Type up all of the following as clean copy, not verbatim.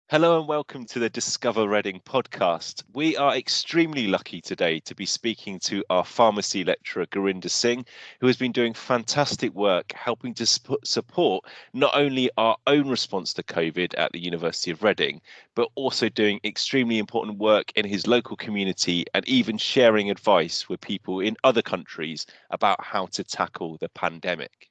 Hello and welcome to the Discover Reading podcast. We are extremely lucky today to be speaking to our pharmacy lecturer, Gurinder Singh, who has been doing fantastic work helping to support not only our own response to COVID at the University of Reading, but also doing extremely important work in his local community and even sharing advice with people in other countries about how to tackle the pandemic.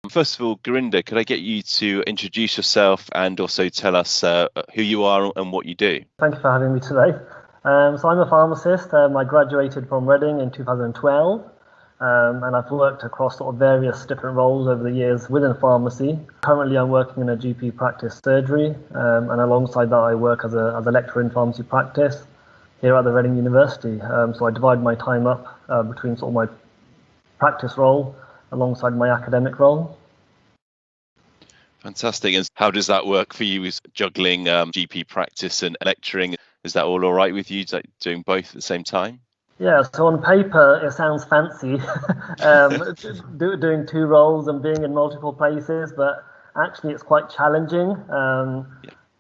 First of all, Gurinder, could I get you to introduce yourself and also tell us who you are and what you do? Thank you for having me today. So I'm a pharmacist. I graduated from Reading in 2012, and I've worked across sort of various different roles over the years within pharmacy. Currently, I'm working in a GP practice surgery, and alongside that, I work as a lecturer in pharmacy practice here at the Reading University. So I divide my time up between sort of my practice role alongside my academic role. Fantastic. And how does that work for you, is juggling GP practice and lecturing? Is that all right with you, like doing both at the same time? Yeah, so on paper, it sounds fancy, doing two roles and being in multiple places, but actually it's quite challenging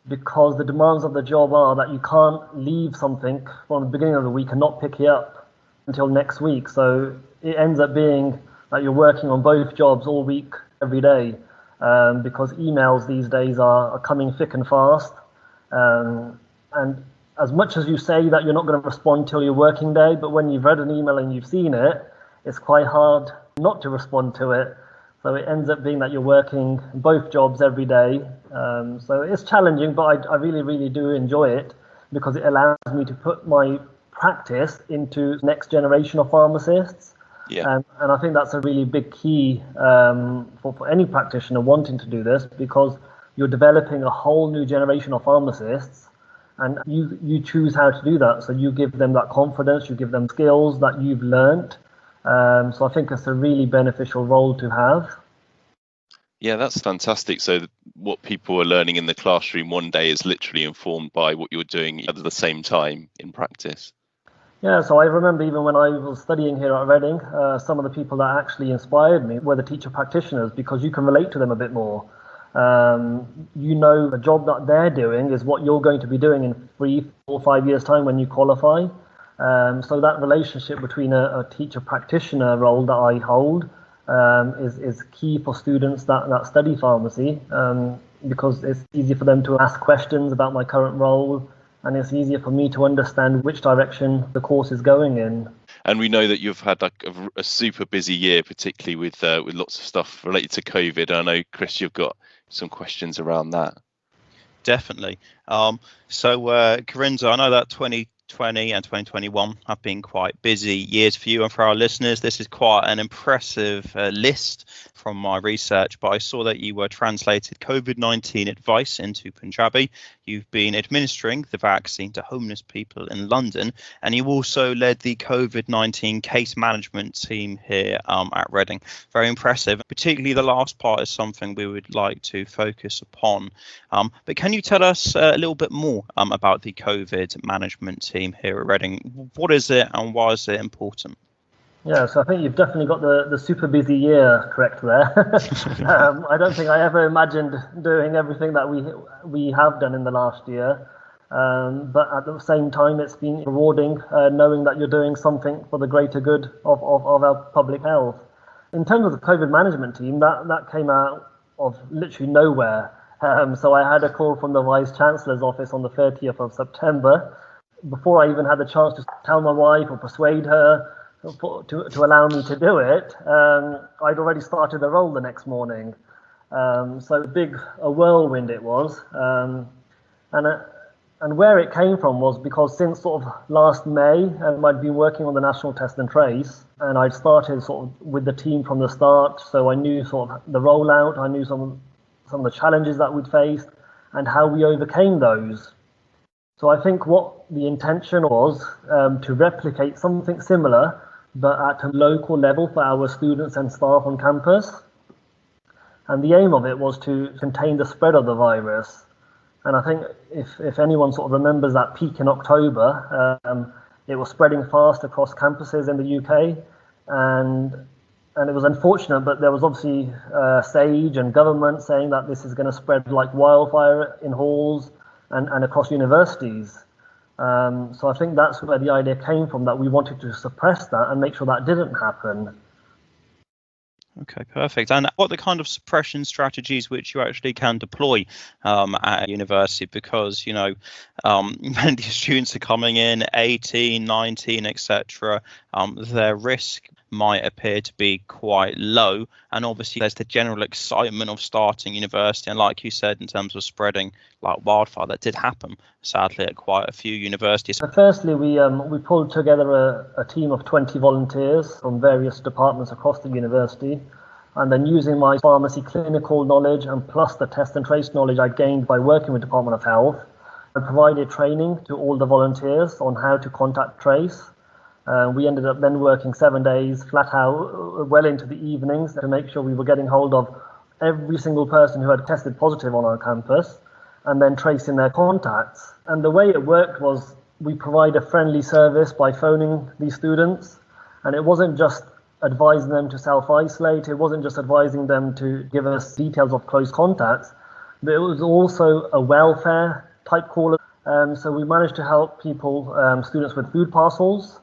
because the demands of the job are that you can't leave something from the beginning of the week and not pick it up until next week. So it ends up being that you're working on both jobs all week, every day. Because emails these days are coming thick and fast. And as much as you say that you're not going to respond till your working day, but when you've read an email and you've seen it, it's quite hard not to respond to it. So it ends up being that you're working both jobs every day. So it's challenging, but I really, really do enjoy it because it allows me to put my practice into next generation of pharmacists. Yeah. And I think that's a really big key for any practitioner wanting to do this, because you're developing a whole new generation of pharmacists, and you choose how to do that. So you give them that confidence, you give them skills that you've learnt. So I think it's a really beneficial role to have. Yeah, that's fantastic. So what people are learning in the classroom one day is literally informed by what you're doing at the same time in practice. Yeah, so I remember even when I was studying here at Reading, some of the people that actually inspired me were the teacher practitioners, because you can relate to them a bit more. You know, the job that they're doing is what you're going to be doing in 3, 4, 5 years' time when you qualify. So that relationship between a teacher practitioner role that I hold is key for students that study pharmacy, because it's easy for them to ask questions about my current role, and it's easier for me to understand which direction the course is going in. And we know that you've had like a super busy year, particularly with lots of stuff related to COVID. I know, Chris, you've got some questions around that. Definitely. Gurinder, I know that 2020 and 2021 have been quite busy years for you and for our listeners. This is quite an impressive list from my research, but I saw that you were translated COVID-19 advice into Punjabi. You've been administering the vaccine to homeless people in London, and you also led the COVID-19 case management team here at Reading. Very impressive. Particularly the last part is something we would like to focus upon. But can you tell us a little bit more about the COVID management team here at Reading? What is it and why is it important? Yeah, so I think you've definitely got the super busy year correct there. I don't think I ever imagined doing everything that we have done in the last year. But at the same time, it's been rewarding knowing that you're doing something for the greater good of our public health. In terms of the COVID management team, that came out of literally nowhere. So I had a call from the Vice Chancellor's office on the 30th of September. Before I even had the chance to tell my wife or persuade her to allow me to do it, I'd already started the role the next morning. So big a whirlwind it was. And where it came from was because since sort of last May, I'd been working on the National Test and Trace, and I'd started sort of with the team from the start. So I knew sort of the rollout, I knew some of the challenges that we'd faced and how we overcame those. So I think what the intention was to replicate something similar, but at a local level for our students and staff on campus. And the aim of it was to contain the spread of the virus. And I think if anyone sort of remembers that peak in October, it was spreading fast across campuses in the UK, and it was unfortunate, but there was obviously SAGE and government saying that this is going to spread like wildfire in halls and across universities. So I think that's where the idea came from, that we wanted to suppress that and make sure that didn't happen. Okay, perfect. And what are the kind of suppression strategies which you actually can deploy at a university? Because, many students are coming in 18, 19, etc. Their risk might appear to be quite low. And obviously there's the general excitement of starting university. And like you said, in terms of spreading like wildfire, that did happen, sadly, at quite a few universities. So firstly, we pulled together a team of 20 volunteers from various departments across the university. And then using my pharmacy clinical knowledge and plus the test and trace knowledge I gained by working with Department of Health, I provided training to all the volunteers on how to contact trace. We ended up then working 7 days flat out, well into the evenings, to make sure we were getting hold of every single person who had tested positive on our campus and then tracing their contacts. And the way it worked was we provide a friendly service by phoning these students, and it wasn't just advising them to self-isolate, it wasn't just advising them to give us details of close contacts, but it was also a welfare type call. So we managed to help people, students with food parcels,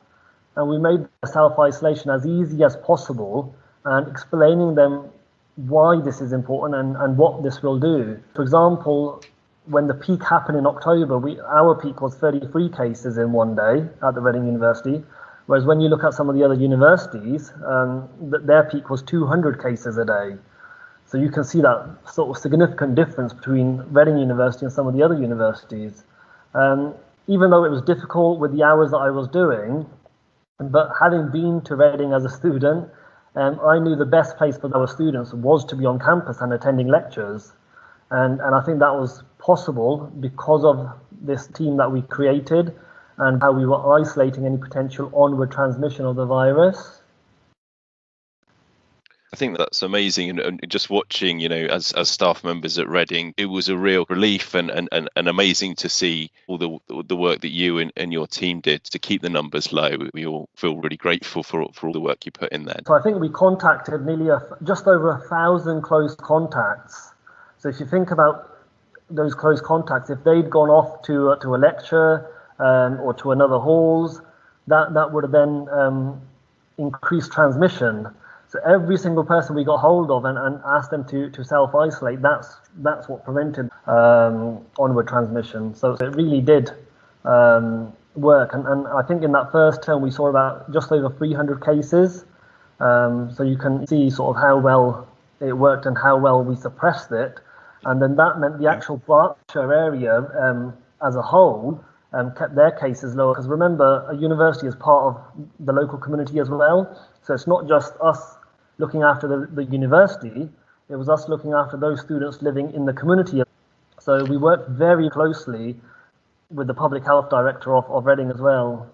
and we made self-isolation as easy as possible and explaining them why this is important and what this will do. For example, when the peak happened in October, our peak was 33 cases in one day at the Reading University, whereas when you look at some of the other universities, their peak was 200 cases a day. So you can see that sort of significant difference between Reading University and some of the other universities. Even though it was difficult with the hours that I was doing, but having been to Reading as a student, I knew the best place for our students was to be on campus and attending lectures. And I think that was possible because of this team that we created and how we were isolating any potential onward transmission of the virus. I think that's amazing, and just watching, as staff members at Reading, it was a real relief and amazing to see all the work that you and your team did to keep the numbers low. We all feel really grateful for all the work you put in there. So I think we contacted nearly just over 1,000 close contacts. So if you think about those close contacts, if they'd gone off to a lecture or to another halls, that would have then increased transmission. So every single person we got hold of and asked them to self-isolate, that's what prevented onward transmission. So it really did work. And I think in that first term we saw about just over 300 cases. So you can see sort of how well it worked and how well we suppressed it. And then that meant the actual Berkshire area as a whole kept their cases lower. Because remember, a university is part of the local community as well. So it's not just us looking after the university, it was us looking after those students living in the community. So we worked very closely with the public health director of Reading as well.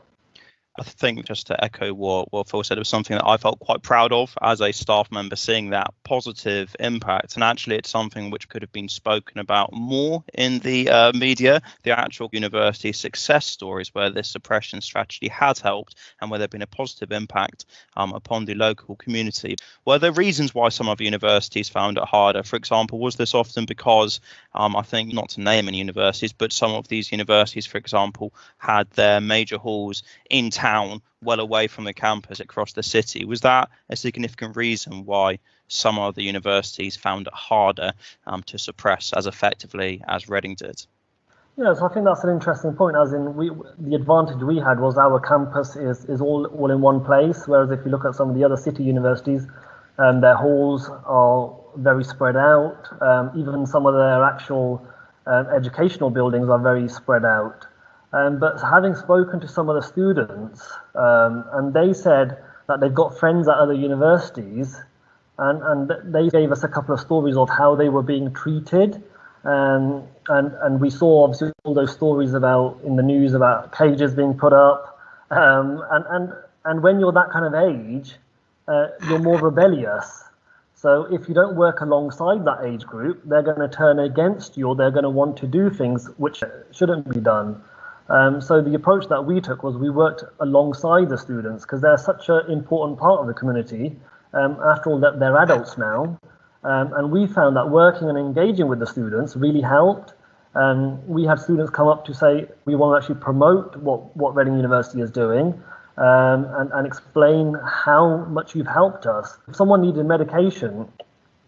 I think, just to echo what Phil said, it was something that I felt quite proud of as a staff member, seeing that positive impact. And actually, it's something which could have been spoken about more in the media, the actual university success stories where this suppression strategy has helped and where there's been a positive impact upon the local community. Were there reasons why some of the universities found it harder? For example, was this often because, I think, not to name any universities, but some of these universities, for example, had their major halls in town, well away from the campus across the city? Was that a significant reason why some of the universities found it harder to suppress as effectively as Reading did? Yeah, so I think that's an interesting point, as in the advantage we had was our campus is all in one place, whereas if you look at some of the other city universities, their halls are very spread out. Even some of their actual educational buildings are very spread out. But having spoken to some of the students, and they said that they've got friends at other universities, and they gave us a couple of stories of how they were being treated, and we saw obviously all those stories about in the news about cages being put up, and when you're that kind of age, you're more rebellious. So if you don't work alongside that age group, they're going to turn against you, or they're going to want to do things which shouldn't be done. So the approach that we took was we worked alongside the students because they're such an important part of the community. After all, that they're adults now. And we found that working and engaging with the students really helped. We had students come up to say, we want to actually promote what Reading University is doing and explain how much you've helped us. If someone needed medication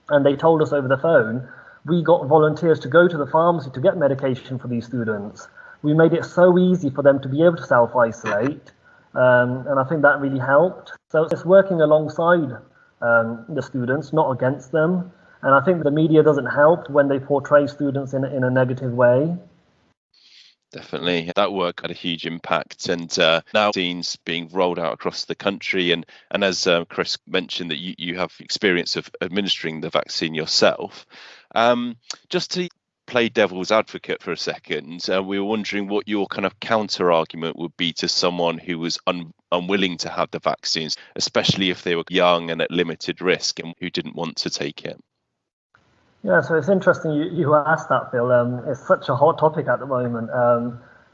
and they told us over the phone, we got volunteers to go to the pharmacy to get medication for these students. We made it so easy for them to be able to self-isolate, and I think that really helped. So it's working alongside the students, not against them. And I think the media doesn't help when they portray students in a negative way. Definitely, that work had a huge impact, and now vaccines being rolled out across the country. And as Chris mentioned, that you have experience of administering the vaccine yourself. Just to play devil's advocate for a second, we were wondering what your kind of counter argument would be to someone who was unwilling to have the vaccines, especially if they were young and at limited risk and who didn't want to take it. Yeah, so it's interesting you asked that, Phil. It's such a hot topic at the moment.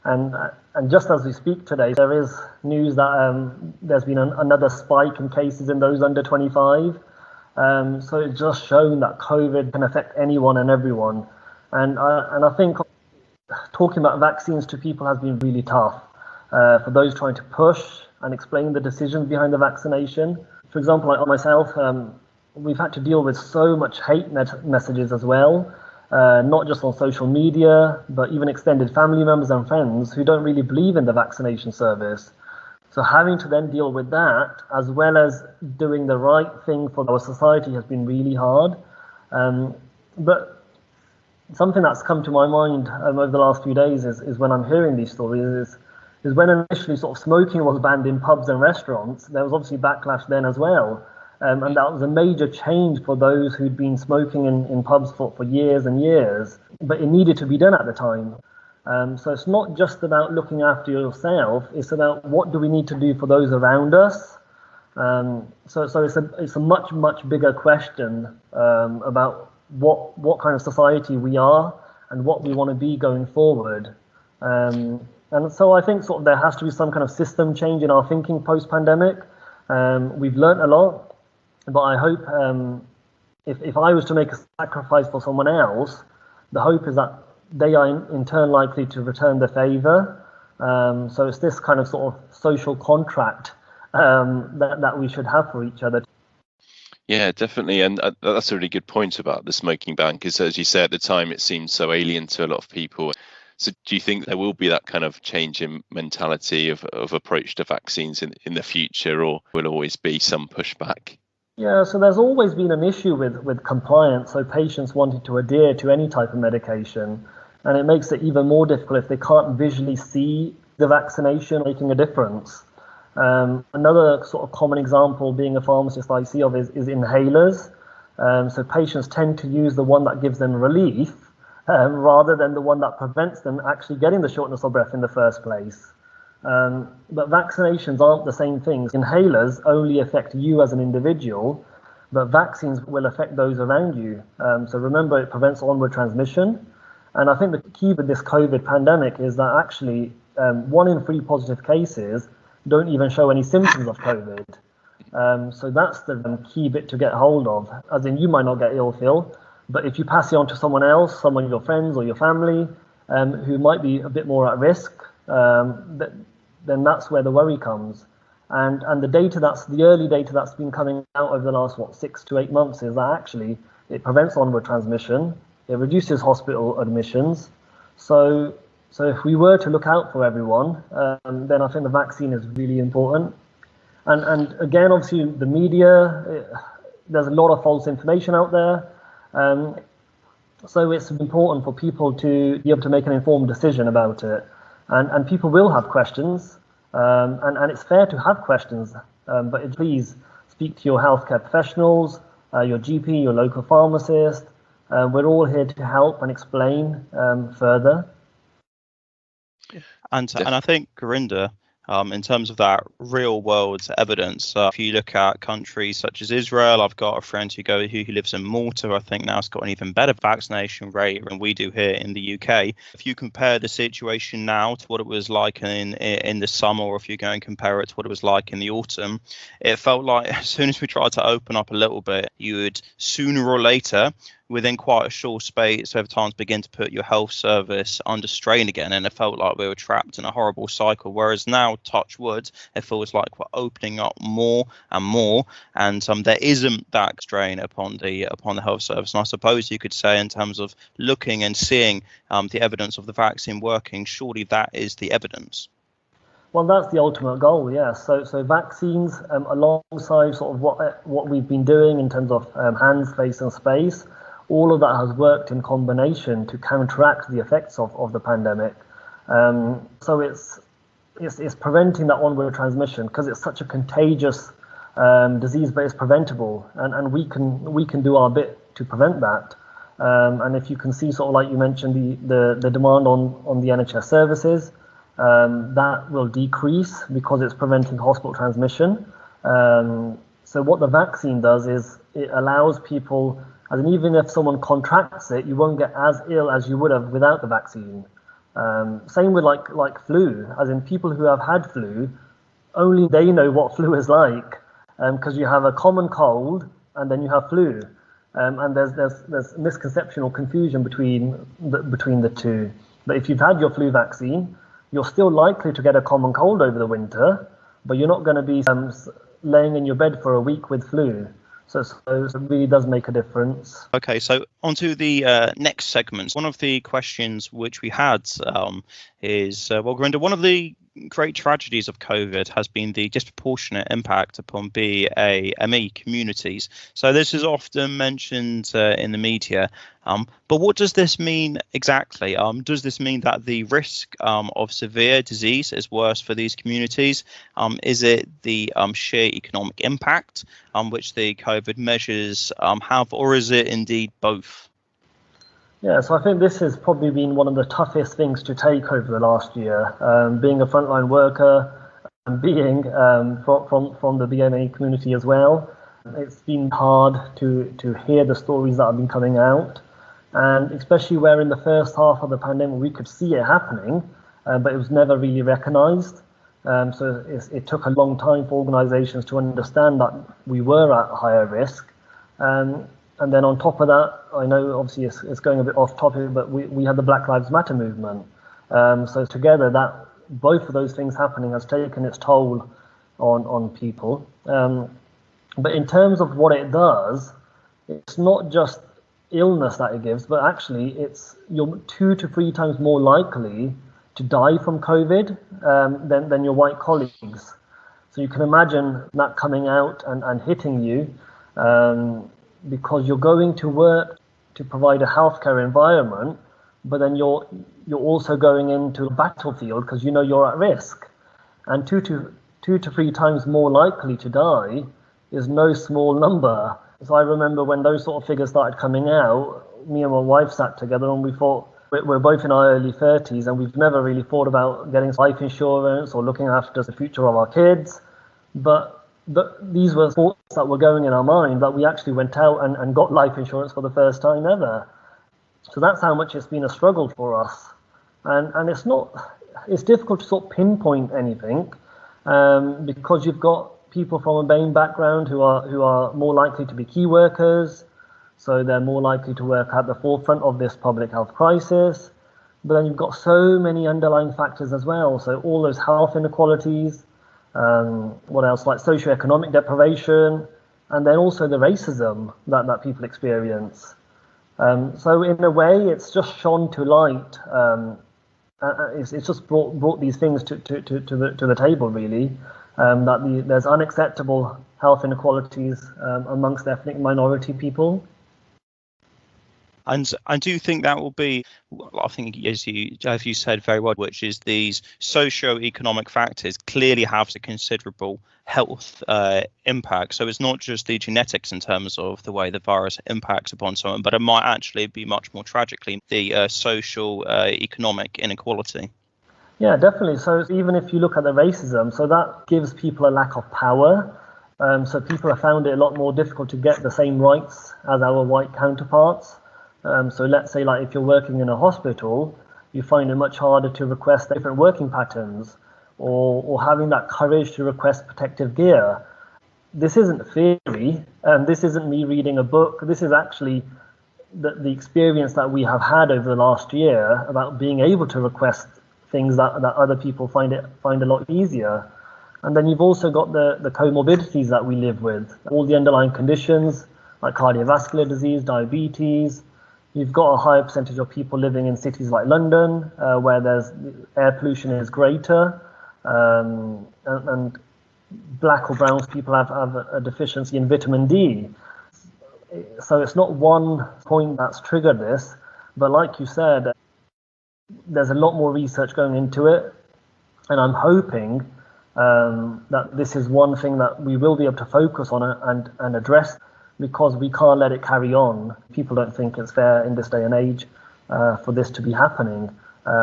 And just as we speak today, there is news that there's been another spike in cases in those under 25. So it's just shown that COVID can affect anyone and everyone. And I think talking about vaccines to people has been really tough for those trying to push and explain the decisions behind the vaccination. For example, like myself, we've had to deal with so much hate messages as well, not just on social media, but even extended family members and friends who don't really believe in the vaccination service. So having to then deal with that, as well as doing the right thing for our society, has been really hard. But something that's come to my mind over the last few days is when I'm hearing these stories, is when initially sort of smoking was banned in pubs and restaurants, there was obviously backlash then as well. And that was a major change for those who'd been smoking in pubs for years and years, but it needed to be done at the time. So it's not just about looking after yourself, it's about what do we need to do for those around us. So it's a much bigger question about what kind of society we are and what we want to be going forward. And so I think sort of there has to be some kind of system change in our thinking post-pandemic. We've learnt a lot. But I hope if I was to make a sacrifice for someone else, the hope is that they are in turn likely to return the favour. So it's this kind of sort of social contract that we should have for each other. Yeah, definitely. And that's a really good point about the smoking ban, because as you say, at the time, it seemed so alien to a lot of people. So do you think there will be that kind of change in mentality of approach to vaccines in the future, or will always be some pushback? Yeah, so there's always been an issue with compliance, so patients wanting to adhere to any type of medication, and it makes it even more difficult if they can't visually see the vaccination making a difference. Another sort of common example, being a pharmacist, I see of is inhalers. So patients tend to use the one that gives them relief rather than the one that prevents them actually getting the shortness of breath in the first place. But vaccinations aren't the same things. Inhalers only affect you as an individual, but vaccines will affect those around you. So remember, it prevents onward transmission. And I think the key with this COVID pandemic is that actually 1 in 3 positive cases don't even show any symptoms of COVID. So that's the key bit to get hold of. As in, you might not get ill, Phil, but if you pass it on to someone else, someone of your friends or your family, who might be a bit more at risk, then that's where the worry comes. And the early data that's been coming out over the last 6 to 8 months is that actually it prevents onward transmission, it reduces hospital admissions. So if we were to look out for everyone, then I think the vaccine is really important. And again, obviously the media, there's a lot of false information out there. So it's important for people to be able to make an informed decision about it. And people will have questions, and it's fair to have questions, but please speak to your healthcare professionals, your GP, your local pharmacist. We're all here to help and explain further. And I think, Gurinder, in terms of that real world evidence. If you look at countries such as Israel, I've got a friend who lives in Malta, I think now has got an even better vaccination rate than we do here in the UK. If you compare the situation now to what it was like in the summer, or if you go and compare it to what it was like in the autumn, it felt like as soon as we tried to open up a little bit, you would sooner or later, within quite a short space of time, begin to put your health service under strain again, and it felt like we were trapped in a horrible cycle. Whereas now, touch wood, it feels like we're opening up more and more, and there isn't that strain upon the health service. And I suppose you could say, in terms of looking and seeing the evidence of the vaccine working, surely that is the evidence. Well, that's the ultimate goal, yes. So vaccines, alongside sort of what we've been doing in terms of hands, face, and space, all of that has worked in combination to counteract the effects of the pandemic. So it's preventing that onward transmission, because it's such a contagious disease, but it's preventable, and we can do our bit to prevent that. And if you can see, sort of like you mentioned, the demand on the NHS services, that will decrease because it's preventing hospital transmission. So what the vaccine does is it allows people, and even if someone contracts it, you won't get as ill as you would have without the vaccine. Same with like flu, as in people who have had flu, only they know what flu is like, because you have a common cold and then you have flu, and there's misconception or confusion between the two. But if you've had your flu vaccine, you're still likely to get a common cold over the winter, but you're not going to be laying in your bed for a week with flu. So it really does make a difference. Okay, so on to the next segment. One of the questions which we had is, well, Gurinder, one of the great tragedies of COVID has been the disproportionate impact upon BAME communities. So this is often mentioned in the media, but what does this mean exactly? Does this mean that the risk of severe disease is worse for these communities? Is it the sheer economic impact which the COVID measures have, or is it indeed both? Yeah, so I think this has probably been one of the toughest things to take over the last year. Being a frontline worker and being from the BMA community as well, it's been hard to hear the stories that have been coming out, and especially where in the first half of the pandemic we could see it happening, but it was never really recognised. So it took a long time for organisations to understand that we were at higher risk. And then on top of that, I know obviously it's going a bit off topic, but we had the Black Lives Matter movement. So together, that both of those things happening has taken its toll on people. But in terms of what it does, it's not just illness that it gives, but actually you're 2 to 3 times more likely to die from COVID than your white colleagues. So you can imagine that coming out and hitting you, because you're going to work to provide a healthcare environment, but then you're also going into a battlefield because you know you're at risk. And 2 to 3 times more likely to die is no small number. So I remember when those sort of figures started coming out, me and my wife sat together and we thought, we're both in our early 30s and we've never really thought about getting life insurance or looking after the future of our kids. But these were thoughts that were going in our mind, that we actually went out and got life insurance for the first time ever. So that's how much it's been a struggle for us. And it's difficult to sort of pinpoint anything, because you've got people from a BAME background who are more likely to be key workers, so they're more likely to work at the forefront of this public health crisis. But then you've got so many underlying factors as well. So all those health inequalities, what else, like socioeconomic deprivation, and then also the racism that people experience. So in a way, it's just shone to light. It's just brought these things to the table, really. That there's unacceptable health inequalities amongst ethnic minority people. And I do think that will be, I think, as you said very well, which is these socio-economic factors clearly have a considerable health impact. So it's not just the genetics in terms of the way the virus impacts upon someone, but it might actually be much more tragically the social economic inequality. Yeah, definitely. So even if you look at the racism, so that gives people a lack of power. So people have found it a lot more difficult to get the same rights as our white counterparts. So let's say like if you're working in a hospital, you find it much harder to request different working patterns or having that courage to request protective gear. This isn't theory, this isn't me reading a book. This is actually the experience that we have had over the last year about being able to request things that other people find a lot easier. And then you've also got the comorbidities that we live with, all the underlying conditions like cardiovascular disease, diabetes. You've got a higher percentage of people living in cities like London, where there's air pollution is greater, and black or brown people have a deficiency in vitamin D. So it's not one point that's triggered this, but like you said, there's a lot more research going into it, and I'm hoping that this is one thing that we will be able to focus on and address, because we can't let it carry on. People don't think it's fair in this day and age for this to be happening.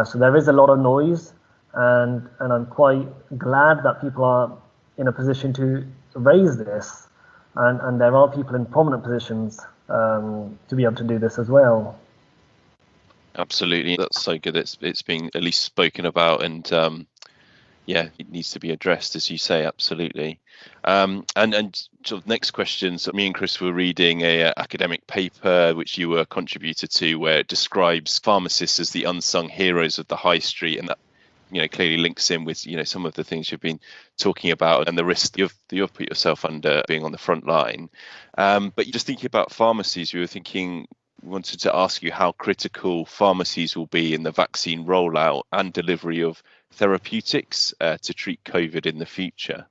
So there is a lot of noise, and I'm quite glad that people are in a position to raise this, and there are people in prominent positions to be able to do this as well. Absolutely, that's so good. It's being at least spoken about, and yeah, it needs to be addressed, as you say. Absolutely. And sort of next question. So me and Chris were reading a academic paper which you were a contributor to, where it describes pharmacists as the unsung heroes of the high street, and that clearly links in with some of the things you've been talking about and the risk you've put yourself under being on the front line. But just thinking about pharmacies, we wanted to ask you how critical pharmacies will be in the vaccine rollout and delivery of therapeutics to treat COVID in the future.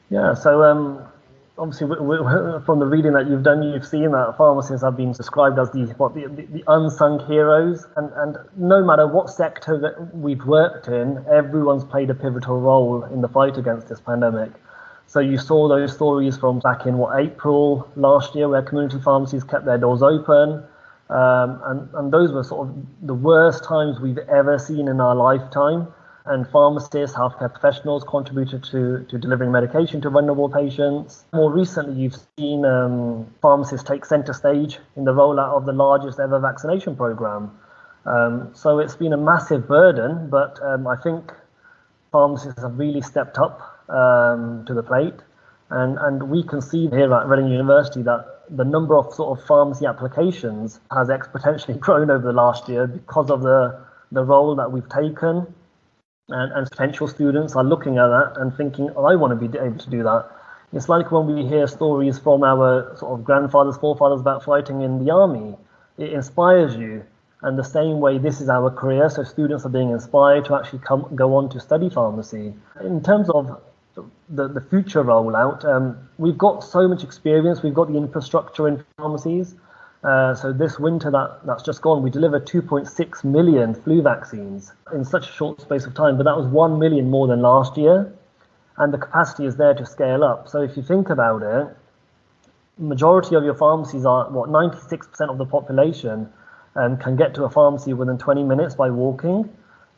Yeah, so obviously from the reading that you've done, you've seen that pharmacists have been described as the unsung heroes, and no matter what sector that we've worked in, everyone's played a pivotal role in the fight against this pandemic. So you saw those stories from back in April last year, where community pharmacies kept their doors open, and those were sort of the worst times we've ever seen in our lifetime. And pharmacists, healthcare professionals contributed to delivering medication to vulnerable patients. More recently, you've seen pharmacists take center stage in the rollout of the largest ever vaccination program. So it's been a massive burden, but I think pharmacists have really stepped up to the plate. And we can see here at Reading University that the number of sort of pharmacy applications has exponentially grown over the last year because of the role that we've taken. And potential students are looking at that and thinking, I want to be able to do that. It's like when we hear stories from our sort of grandfathers, forefathers about fighting in the army. It inspires you. And the same way, this is our career, so students are being inspired to actually go on to study pharmacy. In terms of the future rollout, we've got so much experience. We've got the infrastructure in pharmacies. So this winter that's just gone, we delivered 2.6 million flu vaccines in such a short space of time, but that was 1 million more than last year, and the capacity is there to scale up. So if you think about it, majority of your pharmacies are 96% of the population can get to a pharmacy within 20 minutes by walking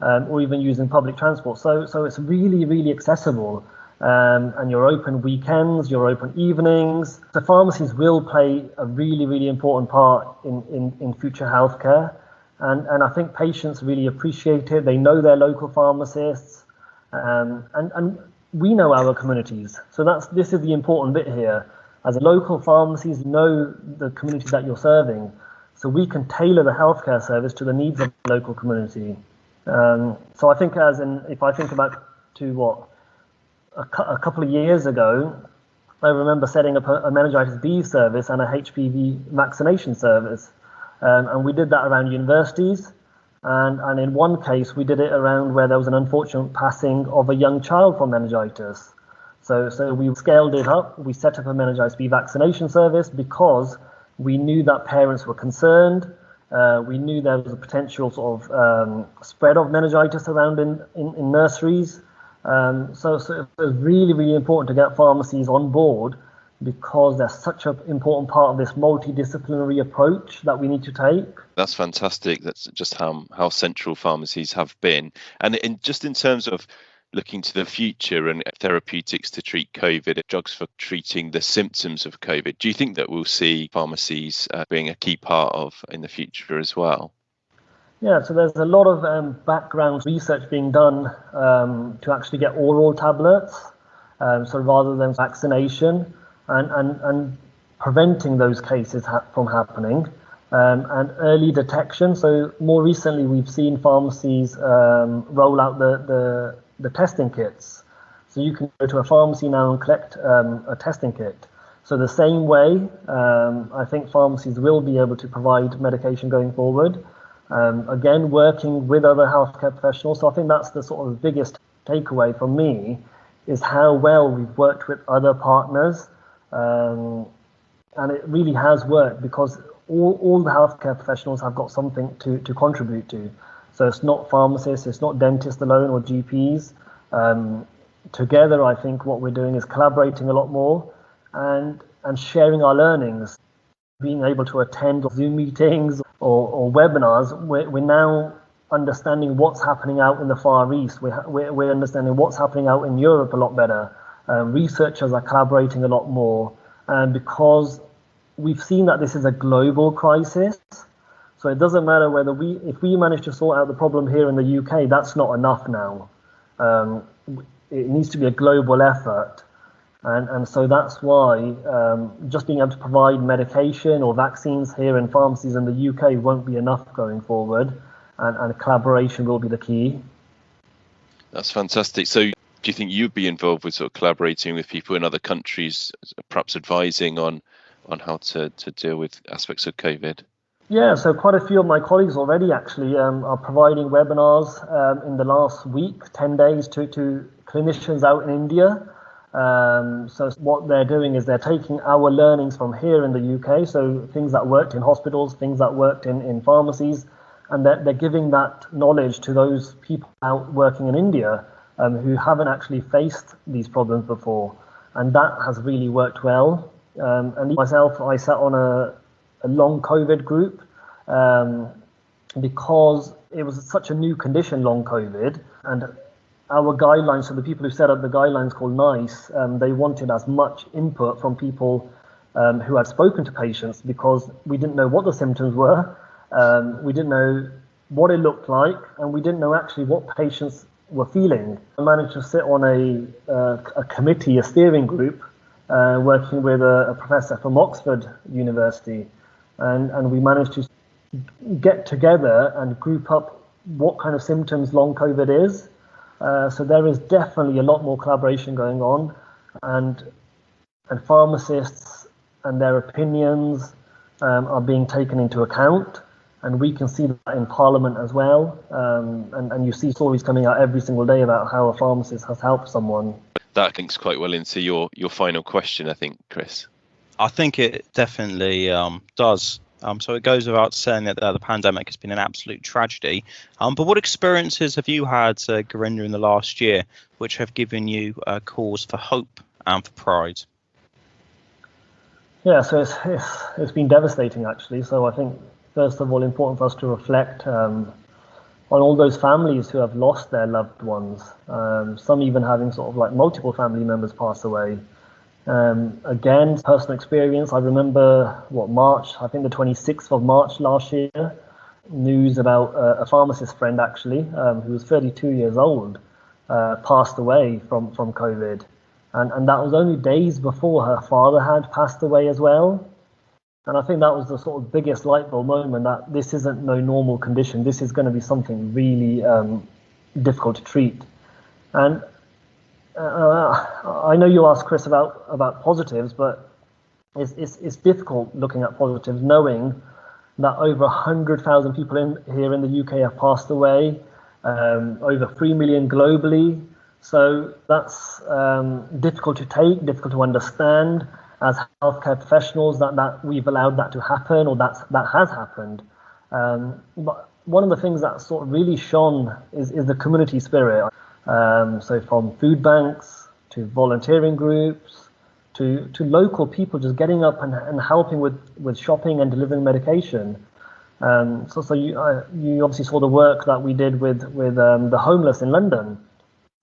or even using public transport. So it's really, really accessible. And you're open weekends, you're open evenings. So pharmacies will play a really, really important part in future healthcare. And I think patients really appreciate it. They know their local pharmacists. And we know our communities. So this is the important bit here. As a local pharmacies, know the community that you're serving. So we can tailor the healthcare service to the needs of the local community. So I think if I think back to a couple of years ago, I remember setting up a meningitis B service and a HPV vaccination service. And we did that around universities. And in one case, we did it around where there was an unfortunate passing of a young child from meningitis. So we scaled it up. We set up a meningitis B vaccination service because we knew that parents were concerned. We knew there was a potential sort of spread of meningitis around in nurseries. So it was really, really important to get pharmacies on board because they're such an important part of this multidisciplinary approach that we need to take. That's fantastic. That's just how central pharmacies have been. And just in terms of looking to the future and therapeutics to treat COVID, drugs for treating the symptoms of COVID, do you think that we'll see pharmacies being a key part of in the future as well? Yeah, so there's a lot of background research being done to actually get oral tablets, so rather than vaccination, and preventing those cases from happening, and early detection. So more recently, we've seen pharmacies roll out the testing kits. So you can go to a pharmacy now and collect a testing kit. So the same way, I think pharmacies will be able to provide medication going forward. Again, working with other healthcare professionals. So I think that's the sort of biggest takeaway for me, is how well we've worked with other partners. And it really has worked, because all the healthcare professionals have got something to contribute to. So it's not pharmacists, it's not dentists alone or GPs. Together, I think what we're doing is collaborating a lot more and sharing our learnings, being able to attend Zoom meetings or webinars. We're now understanding what's happening out in the Far East. We're understanding what's happening out in Europe a lot better. Researchers are collaborating a lot more, because we've seen that this is a global crisis. So it doesn't matter whether if we manage to sort out the problem here in the UK, that's not enough now. It needs to be a global effort. And so that's why just being able to provide medication or vaccines here in pharmacies in the UK won't be enough going forward, and collaboration will be the key. That's fantastic. So do you think you'd be involved with sort of collaborating with people in other countries, perhaps advising on how to deal with aspects of COVID? Yeah, so quite a few of my colleagues already actually are providing webinars in the last week, 10 days, to clinicians out in India. So what they're doing is they're taking our learnings from here in the UK, so things that worked in hospitals, things that worked in pharmacies, and they're giving that knowledge to those people out working in India who haven't actually faced these problems before. And that has really worked well. And myself, I sat on a long COVID group because it was such a new condition, long COVID, and our guidelines, so the people who set up the guidelines called NICE, they wanted as much input from people who had spoken to patients, because we didn't know what the symptoms were, we didn't know what it looked like, and we didn't know actually what patients were feeling. I managed to sit on a committee, a steering group, working with a professor from Oxford University, and we managed to get together and group up what kind of symptoms long COVID is. So there is definitely a lot more collaboration going on, and pharmacists and their opinions are being taken into account, and we can see that in Parliament as well. And you see stories coming out every single day about how a pharmacist has helped someone. That links quite well into your final question, I think, Chris. I think it definitely does. So it goes without saying that the pandemic has been an absolute tragedy. But what experiences have you had, Gurinder, in the last year, which have given you cause for hope and for pride? Yeah, so it's been devastating, actually. So I think, first of all, important for us to reflect on all those families who have lost their loved ones, some even having sort of like multiple family members pass away. Again, personal experience. I remember March, I think the 26th of March last year, news about a pharmacist friend actually, who was 32 years old, passed away from COVID. And that was only days before her father had passed away as well. And I think that was the sort of biggest light bulb moment, that this isn't no normal condition. This is going to be something really difficult to treat. And I know you asked Chris about positives, but it's difficult looking at positives, knowing that over 100,000 people here in the UK have passed away, over 3 million globally. So that's difficult to take, difficult to understand as healthcare professionals, that we've allowed that to happen, or that has happened. But one of the things that sort of really shone is the community spirit. So from food banks to volunteering groups to local people just getting up and helping with shopping and delivering medication. So you obviously saw the work that we did with the homeless in London.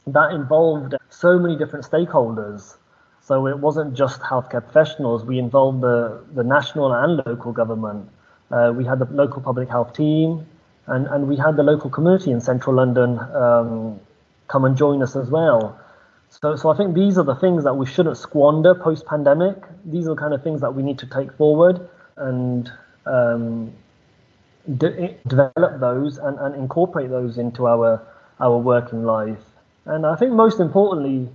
That involved so many different stakeholders. So it wasn't just healthcare professionals. We involved the national and local government. We had the local public health team, and we had the local community in central London come and join us as well. So I think these are the things that we shouldn't squander post-pandemic. These are the kind of things that we need to take forward and develop those and incorporate those into our working life. And I think most importantly,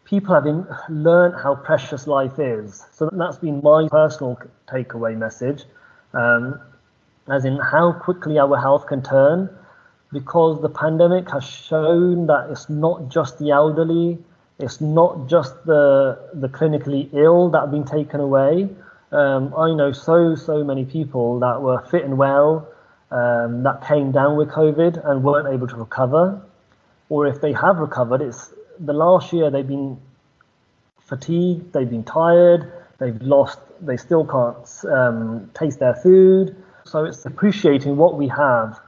people have learned how precious life is. So that's been my personal takeaway message, as in how quickly our health can turn, because the pandemic has shown that it's not just the elderly, it's not just the clinically ill that have been taken away. I know so many people that were fit and well, that came down with COVID and weren't able to recover. Or if they have recovered, it's the last year they've been fatigued, they've been tired, they still can't taste their food. So it's appreciating what we have.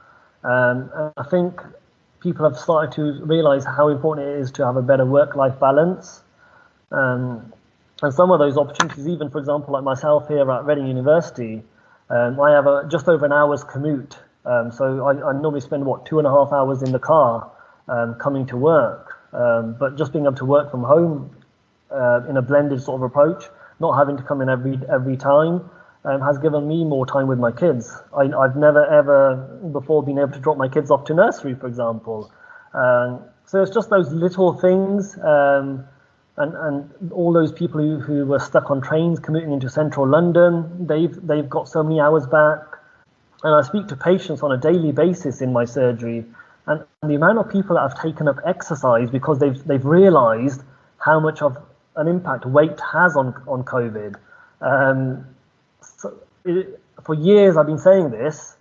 And I think people have started to realize how important it is to have a better work-life balance. And some of those opportunities, even for example, like myself here at Reading University, I have just over an hour's commute. So I normally spend 2.5 hours in the car coming to work. But just being able to work from home in a blended sort of approach, not having to come in every time, has given me more time with my kids. I've never ever before been able to drop my kids off to nursery, for example. So it's just those little things, and all those people who were stuck on trains commuting into central London, they've got so many hours back. And I speak to patients on a daily basis in my surgery, and the amount of people that have taken up exercise because they've realised how much of an impact weight has on COVID. For years I've been saying this,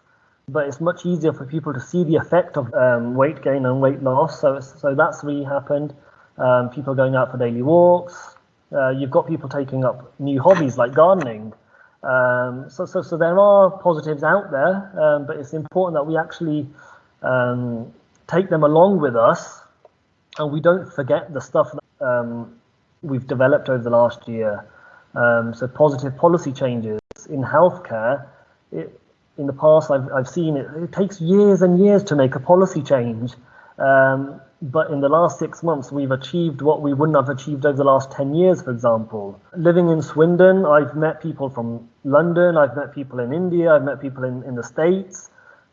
but it's much easier for people to see the effect of weight gain and weight loss. So that's really happened. People going out for daily walks. You've got people taking up new hobbies like gardening. So there are positives out there, but it's important that we actually take them along with us, and we don't forget the stuff that we've developed over the last year. So positive policy changes in healthcare. In the past, I've seen it takes years and years to make a policy change. But in the last 6 months, we've achieved what we wouldn't have achieved over the last 10 years, for example. Living in Swindon, I've met people from London, I've met people in India, I've met people in the States,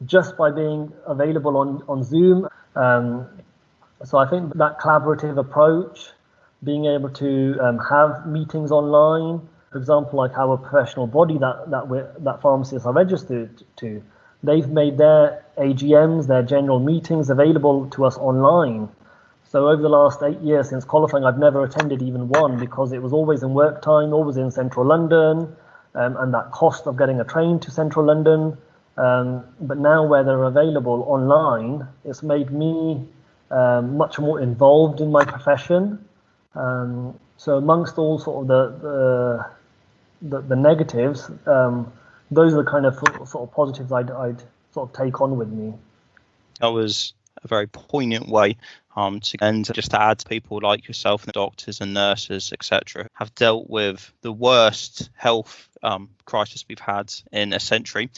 just by being available on Zoom. So I think that collaborative approach, being able to have meetings online, for example, like our professional body that pharmacists are registered to, they've made their AGMs, their general meetings available to us online. So over the last 8 years since qualifying, I've never attended even one because it was always in work time, always in central London, and that cost of getting a train to central London. But now where they're available online, it's made me much more involved in my profession. So amongst all sort of the negatives, those are the kind of sort of positives I'd sort of take on with me. That was a very poignant way to end. Just to add, people like yourself and the doctors and nurses, etc., have dealt with the worst health crisis we've had in a century.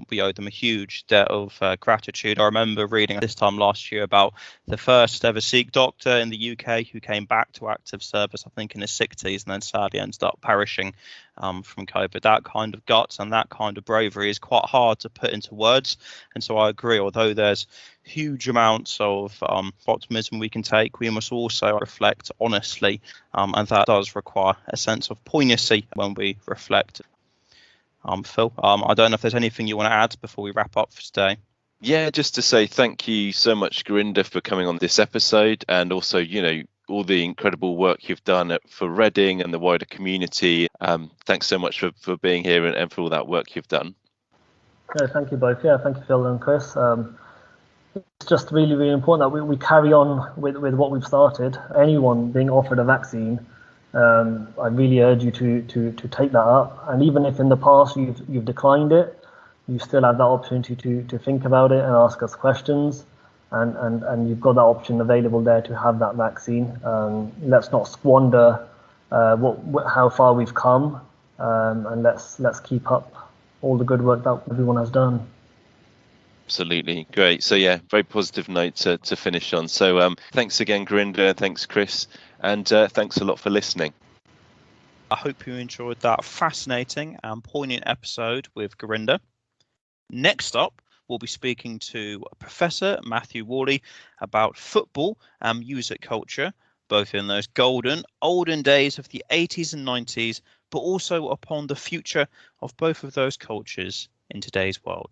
We owe them a huge debt of gratitude. I remember reading this time last year about the first ever Sikh doctor in the UK who came back to active service, I think in his 60s, and then sadly ended up perishing from COVID. That kind of guts and that kind of bravery is quite hard to put into words. And so I agree, although there's huge amounts of optimism we can take, we must also reflect honestly, and that does require a sense of poignancy when we reflect. Phil, I don't know if there's anything you want to add before we wrap up for today. Yeah, just to say thank you so much, Gurinder, for coming on this episode, and also, all the incredible work you've done for Reading and the wider community. Thanks so much for being here and for all that work you've done. No, thank you both. Yeah, thank you, Phil and Chris. It's just really important that we carry on with what we've started. Anyone being offered a vaccine I really urge you to take that up. And even if in the past you've declined it, you still have that opportunity to think about it and ask us questions. And you've got that option available there to have that vaccine. Let's not squander how far we've come, and let's keep up all the good work that everyone has done. Absolutely. Great. So yeah, very positive note to finish on. So thanks again, Gurinder. Thanks, Chris. And thanks a lot for listening. I hope you enjoyed that fascinating and poignant episode with Gurinder. Next up, we'll be speaking to Professor Matthew Worley about football and music culture, both in those olden days of the 80s and 90s, but also upon the future of both of those cultures in today's world.